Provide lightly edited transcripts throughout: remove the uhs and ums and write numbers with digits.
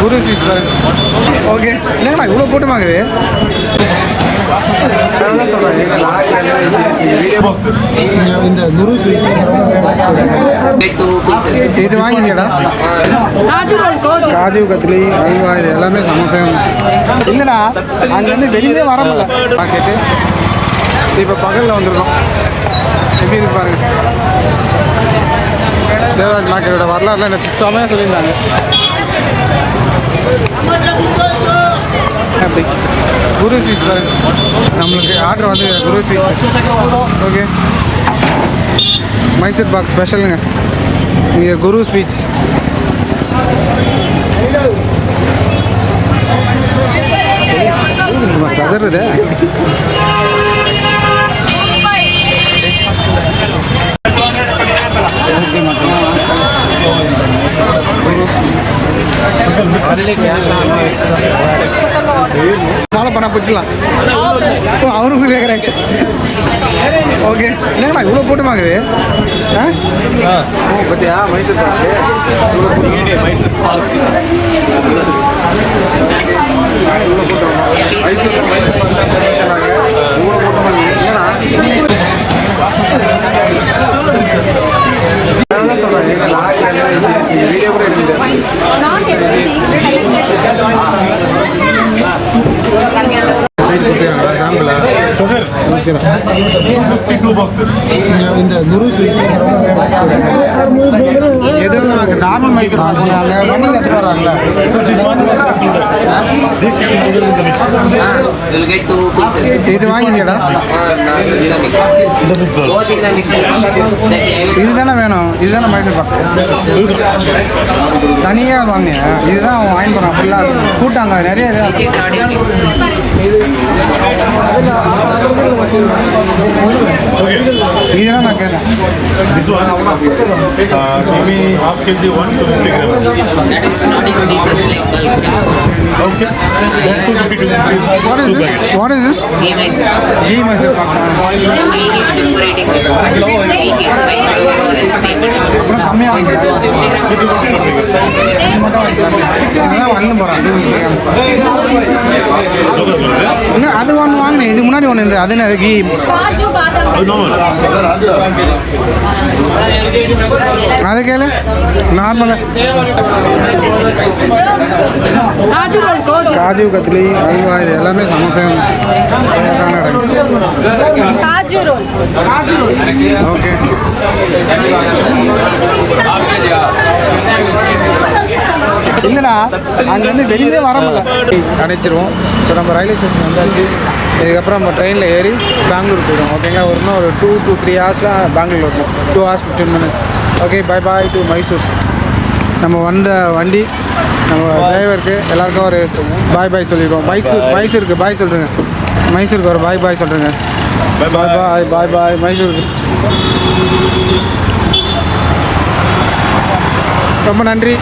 குரு sweets பாருங்க. Okay என்னங்கண்ணா இவ்வளோ கூட்டமாகுது? இந்த குரு ஸ்வீட்ஸ் இது வாங்கிக்கடா. காஜு கத்லி அல்வா இது எல்லாமே செம்ம ஃபேமஸ். இல்லைடா அங்கேருந்து வெளியே வர முடியல மார்க்கெட்டு. இப்போ பகலில் வந்துருக்கோம். எப்படி இருக்கு பாருங்க. தேவராஜ் மார்க்கெட்டோட வரலாறுலாம் எனக்கு சுத்தமாக சொல்லியிருந்தாங்க. அப்படி குரு ஸ்வீட்ஸ் பாருங்க. நம்மளுக்கு ஆர்டர் வந்து குரு ஸ்வீட்ஸ். ஓகே மைசூர் பாக் ஸ்பெஷலுங்க. இங்கே குரு ஸ்வீட்ஸ். கதறுது. ஃபாலோ பண்ண பிடிச்சலாம். அவரும் கேட்குறாங்க. ஓகே என்னங்கண்ணா இவ்வளோ கூட்டமாகுது? பத்தியா மைசூர் பாக்கு. மைசூர் பாக்கு இவ்வளோ கூட்டம். மைசூர் பாக்கு சொன்னாங்க. இவ்வளோ கூட்டமாக வீடியோ கூட எடுத்துட்டு இந்த குரு ஸ்வீட்ஸ் எது நாங்கள் நார்மல் மைசூர் பாக்கு அங்கே வண்டியில் எடுத்துட்டு வராங்களா? இது வாங்கிக்கடா. இதுதானே வேணும். இதுதானே மைசூர் பாக்கு. தனியாக வாங்கினேன். இதுதான் வாங்கி போகிறான். ஃபுல்லாக கூட்டாங்க நிறைய. இதெல்லாம் நான் கேட்டேன். half kg 150 grams. That is not increases like bulk. Okay. What is this? Ghee Mysore Pak. கம்மியாக அது ஒன்று வாங்கினேன். இதுக்கு முன்னாடி ஒன்று இருந்தது. அது என்ன கீ? அது கேளு நார்மலாக. காஜு கத்லி அல்வா இது எல்லாமே செம்ம ஃபேமஸ். ஓகே இல்லைடா அங்கேருந்து வெளியே வர முடியல. அடைச்சிருவோம். ஸோ நம்ம ரயில்வே ஸ்டேஷன் வந்தாச்சு. இதுக்கப்புறம் நம்ம ட்ரெயினில் ஏறி பெங்களூர் போயிடும். ஓகேங்களா? ஒரு இன்னும் ஒரு 2 to 3 ஹவர்ஸில் பெங்களூர் இருக்கும். 2 hours 15 minutes. Okay bye bye to Mysore. நம்ம வந்த வண்டி நம்ம டிரைவருக்கு எல்லாருக்கும் ஒரு பாய் பாய் சொல்லிடுவோம். மைசூருக்கு பாய் சொல்கிறேங்க. மைசூருக்கு ஒரு பாய் பாய் சொல்கிறேங்க. பாய் பாய் பாய் பாய் மைசூருக்கு. ரொம்ப நன்றி.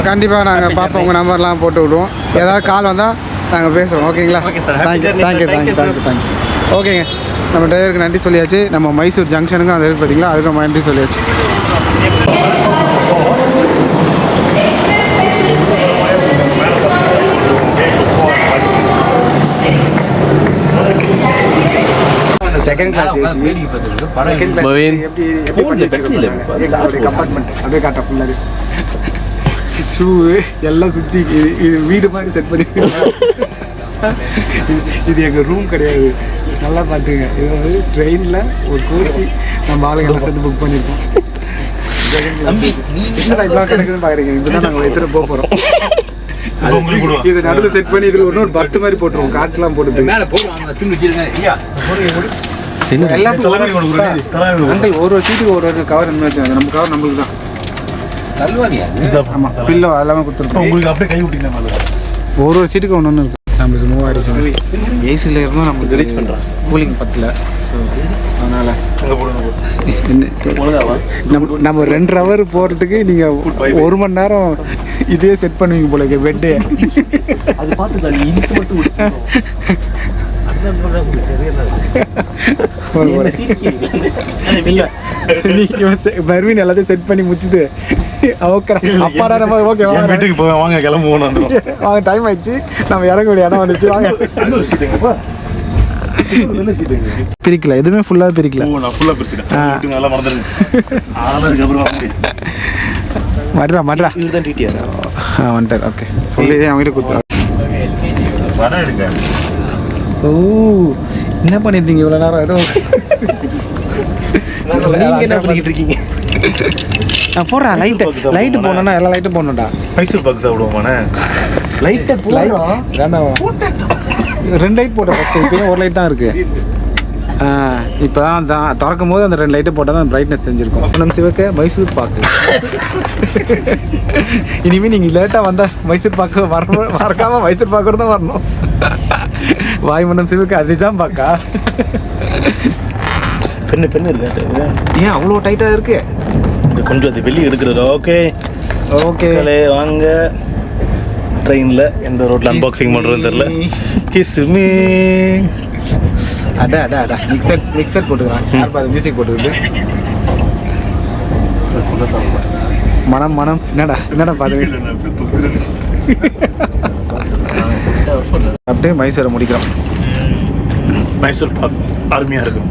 கண்டிப்பாக நாங்கள் பார்ப்போம். உங்கள் நம்பர்லாம் போட்டு விடுவோம். ஏதாவது கால் வந்தால் நாங்கள் பேசுவோம். ஓகேங்களா? தேங்க்யூ. ஓகேங்க நம்ம டிரைவருக்கு நன்றி சொல்லியாச்சு. நம்ம மைசூர் ஜங்ஷனுக்கும் அது இருக்குது பார்த்தீங்களா, அதுக்கும் நன்றி சொல்லியாச்சு. Second class AC. Second class எப்படி கம்பார்ட்மெண்ட் அப்படியே காட்ட ஃபுல்லாக ஷூ எல்லாம் சுற்றி இது வீடு மாதிரி செட் பண்ணிருக்கோம். இது எங்கள் ரூம் கிடையாது. நல்லா பார்த்துங்க. இது வந்து ட்ரெயினில் ஒரு கோச்சி நம்ம ஆளுங்கெல்லாம் சேர்த்து புக் பண்ணியிருக்கோம். இவ்வளோ கிடைக்குதுன்னு பார்க்குறீங்க. இப்படிதான் நாங்கள் எடுத்துகிட்டு போக போகிறோம். இது நடுவில் செட் பண்ணி இதில் ஒரு பத்து மாதிரி போட்டுருவோம். காட்ஸ்லாம் போட்டு எல்லாத்துக்கும் ஒரு சீட்டுக்கு ஒரு கவர் என்ன வச்சாங்க. நம்ம கவர் நம்மளுக்கு தான். ஆமாம் பில்லோ எல்லாமே கொடுத்துருக்கோம். உங்களுக்கு அப்படியே கை விட்டீங்கன்னா ஒரு சீட்டுக்கு ஒன்று இருக்குது. நம்மளுக்கு மூவ் ஆகிடுச்சு. ஏசியில் இருந்தால் நம்மளுக்கு ரீச் பண்ணுறோம். கூலிங் பத்தல. ஸோ அதனால் நம்ம 2 hour போகிறதுக்கு நீங்கள் 1 மணி நேரம் இதே செட் பண்ணுவீங்க போல பெட்டு. அது பார்த்து இல்லை பர்வீன் எல்லாத்தையும் செட் பண்ணி முடிச்சுது ஓகே அப்பாடா நம்ம ஓகே வீட்டுக்கு போவேன் வாங்க கிளம்புவோம் வந்துடும் வாங்க டைம் ஆயிடுச்சு நம்ம இறங்க வேண்டிய இடம் வந்துச்சு வாங்க பிரிக்கல எதுவுமே ஃபுல்லாக பிரிக்கல நான் ஃபுல்லாக பிரிச்சுட்டேன் நல்லா மறந்துடுங்க மாட்றா மாட்றா இதுதான் டிடிஆர் வந்துட்டார் ஓகே சொல்லி அவங்ககிட்ட கொடுத்தா படம் எடுங்க ஓ என்ன பண்ணிருந்தீங்க இவ்வளோ நேரம் ஏதோ நீங்கள் என்ன பண்ணிக்கிட்டு இருக்கீங்க நான் போடுறேன் லைட்டு போடணும்னா எல்லா லைட்டும் போடணும்டா மைசூர் பாக் சாப்பிடுவோமாண்ணே லைட்டை ரெண்டு லைட் போட்டேன் ஃபஸ்ட்டு இப்போ ஒரு லைட் தான் இருக்குது இப்போ தான் திறக்கும் போது அந்த 2 லைட்டு போட்டால் தான் பிரைட்னஸ் தெரிஞ்சிருக்கும் அப்போ நம்ம சிவக்க மைசூர் பாக்கு இனிமேல் நீங்கள் லேட்டாக வந்தால் மைசூர் பாக்கு வரணும் மறக்காமல் மைசூர் பாக்கு தான் வரணும் வாய் மன்னம் சிவக்கு அதுதான் பாக்கா பெண்ணு இருக்கு ஏன் அவ்வளோ டைட்டாக இருக்கு கொஞ்சம் அது வெளியே எடுக்கிறது ஓகே ஓகே வாங்க ட்ரெயினில் எந்த ரோட்டில் அன்பாக்சிங் பண்ணுறதுன்னு தெரில கிஸ்மி அடா மிக்சர் போட்டுக்கிறான் யார் அது மியூசிக் போட்டுக்கிட்டு மனம் என்னடா பார்த்து அப்படியே மைசூரை முடிக்கிறோம் மைசூர் பாக் அருமையாக இருக்கும்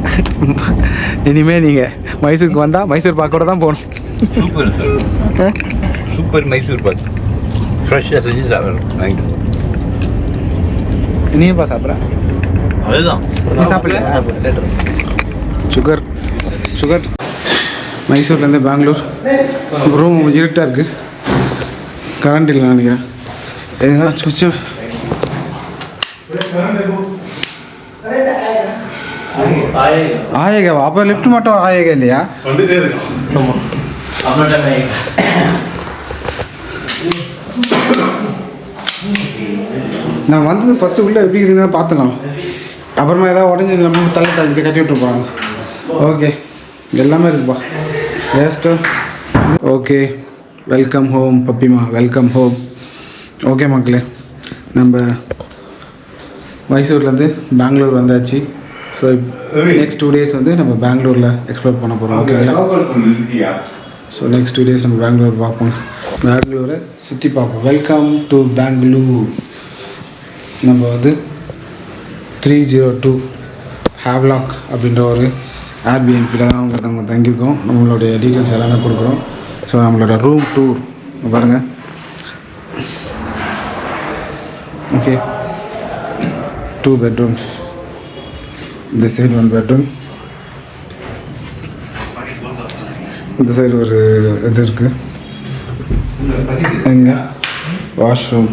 இனிமேல் நீங்கள் மைசூருக்கு வந்தால் மைசூர் பாக்கோட தான் போகணும் சூப்பர் மைசூர் பாக் ஃப்ரெஷ்ஷாக செஞ்சு சாப்பிடணும் நீப்பா சாப்பிட்றேன் அதுதான் நீ சாப்பிடல சுகர் மைசூர்லேருந்து பெங்களூர் ரூம் இருட்டாக இருக்குது கரண்ட் இல்லை நினைக்கிறேன் எதுனா சுவிட்சு ஆயேகா அப்போ லிஃப்ட் மட்டும் ஆயேகா இல்லையா வந்துட்டே இருக்கும் நான் வந்தது ஃபஸ்ட்டு உள்ளே எப்படி இருக்குதுன்னு பார்த்துலாம் அப்புறமா ஏதாவது உடஞ்சி நம்ம தள்ளி கட்டி விட்டுருப்பாங்க ஓகே எல்லாமே இருக்குப்பா வேஸ்ட்டு ஓகே வெல்கம் ஹோம் பப்பிமா வெல்கம் ஹோம் ஓகே மக்களே நம்ம மைசூர்லேருந்து பெங்களூர் வந்தாச்சு ஸோ நெக்ஸ்ட் 2 days வந்து நம்ம பெங்களூரில் எக்ஸ்ப்ளோர் பண்ண போகிறோம் ஓகேங்களா ஸோ நெக்ஸ்ட் 2 days நம்ம பெங்களூர் பார்ப்போம் பெங்களூரை சுற்றி பார்ப்போம் வெல்கம் டு பெங்களூர் நம்ம வந்து 302 ஹேவ்லாக் அப்படின்ற ஒரு ஏர்பிஎன்பியில் தான் நம்ம தங்கியிருக்கோம் நம்மளுடைய டீட்டெயில்ஸ் எல்லாமே கொடுக்குறோம் ஸோ நம்மளோட ரூம் டூர் பாருங்கள் ஓகே 2 bedrooms இந்த சைடு 1 bedroom இந்த சைடு ஒரு இது இருக்குது எங்கே வாஷ்ரூம்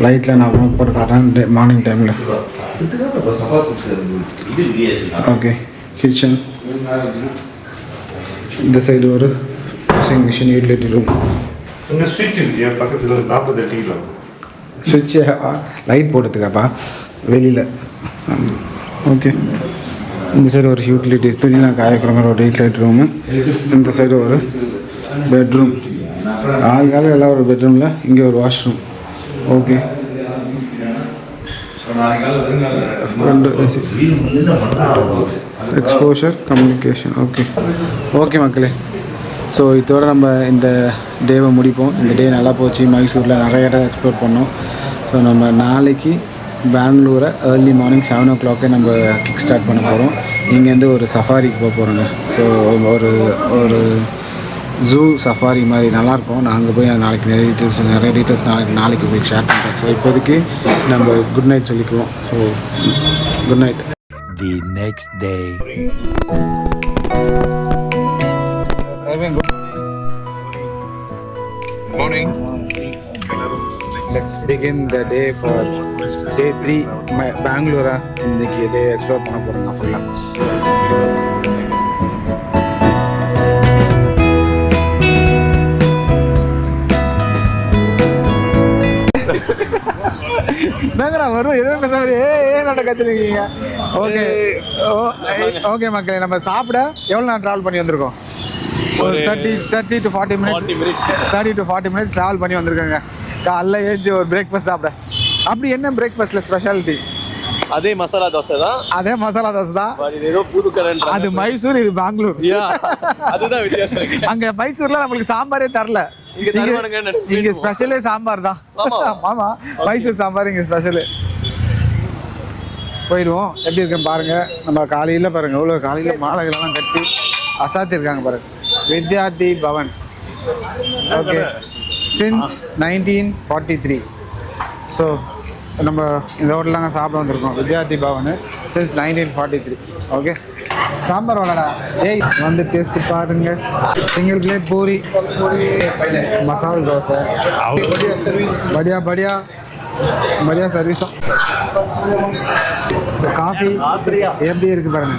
லைட்டில் நான் போட்டு காட்டுறேன் மார்னிங் டைமில் ஓகே கிச்சன் இந்த சைடு ஒரு வாஷிங் மிஷின் யூட்டிலிட்டி ரூம் இங்கே ஸ்விட்ச் இருக்கு பக்கத்தில் 48 கிலோ சுவிட்சு லைட் போட்டதுக்காப்பா வெளியில் ஓகே இந்த சைடு ஒரு யூட்டிலிட்டிஸ் துணிலாம் காயக்கிற மாதிரி ஒரு லைட் ரூமு இந்த சைடு ஒரு பெட்ரூம் ஆளுக்கால எல்லாம் ஒரு பெட்ரூமில் இங்கே ஒரு washroom okay exposure communication okay மக்களே ஸோ இதோட நம்ம இந்த டேவை முடிப்போம் இந்த டே நல்லா போச்சு மைசூரில் நிறைய இடம் எக்ஸ்ப்ளோர் பண்ணோம் ஸோ நம்ம நாளைக்கு பெங்களூரை ஏர்லி மார்னிங் 7 o'clock நம்ம கிக் ஸ்டார்ட் பண்ண போகிறோம் இங்கேருந்து ஒரு சஃபாரிக்கு போக போகிறோங்க ஸோ ஒரு ஜூ சஃபாரி மாதிரி நல்லாயிருக்கும் நான் அங்கே போய் நாளைக்கு நிறைய டீட்டெயில்ஸ் நாளைக்கு போய் ஷேர் பண்ணுறேன் ஸோ இப்போதைக்கு நம்ம குட் நைட் சொல்லிக்குவோம் so good night The next day. Morning. Let's begin the day for day 3 பெங்களூரா இன்னைக்கு டே எக்ஸ்ப்ளோர் பண்ண போகிறோங்க ஃபுல்லாக நாங்கடா வரும் எதுவும் பேச ஏன் கற்றுருக்கீங்க ஓகே மக்களே நம்ம சாப்பிட எவ்வளோ நேரம் ட்ராவல் பண்ணி வந்திருக்கோம் ஒரு 30 to 40 minutes ட்ராவல் பண்ணி வந்திருக்கோங்க காலைல ஏஞ்சி ஒரு பிரேக்ஃபாஸ்ட் சாப்பிட அப்படி என்ன பிரேக்ஃபாஸ்ட்ல ஸ்பெஷாலிட்டி? அதே மசாலா தோசை தான், அதே மசாலா தோசை தான். இது ஏதோ புது கடைன்ற. அது மைசூர், இது பெங்களூர். அதுதான் வித்தியாசம் இருக்கு. அங்க மைசூர்ல நம்மளுக்கு சாம்பாரே தரல, இங்க தருவானுங்க. இங்க ஸ்பெஷலே சாம்பார் தான். ஆமா, மைசூர் சாம்பார் இங்க ஸ்பெஷலு. போயிடுவோம். எப்படி இருக்குன்னு பாருங்க. நம்ம காலையில் பாருங்க எவ்வளோ காலையில் மாலைகளெல்லாம் கட்டி அசாத்திருக்காங்க பாருங்க. Vidyarthi Bhavan. Okay, since 1943. So நம்ம இந்த ஹோட்டலாங்க சாப்பிட வந்திருக்கோம். வித்யார்த்தி பவன் சின்ஸ் 1943. ஓகே, சாம்பார் வளடா. ஏய் வந்து டேஸ்ட் பாருங்க. சிங்கிள் பிளேட் பூரி, மசால் தோசை, படியா படியா படியா சர்வீஸும். காஃபி எப்படி இருக்கு பாருங்க.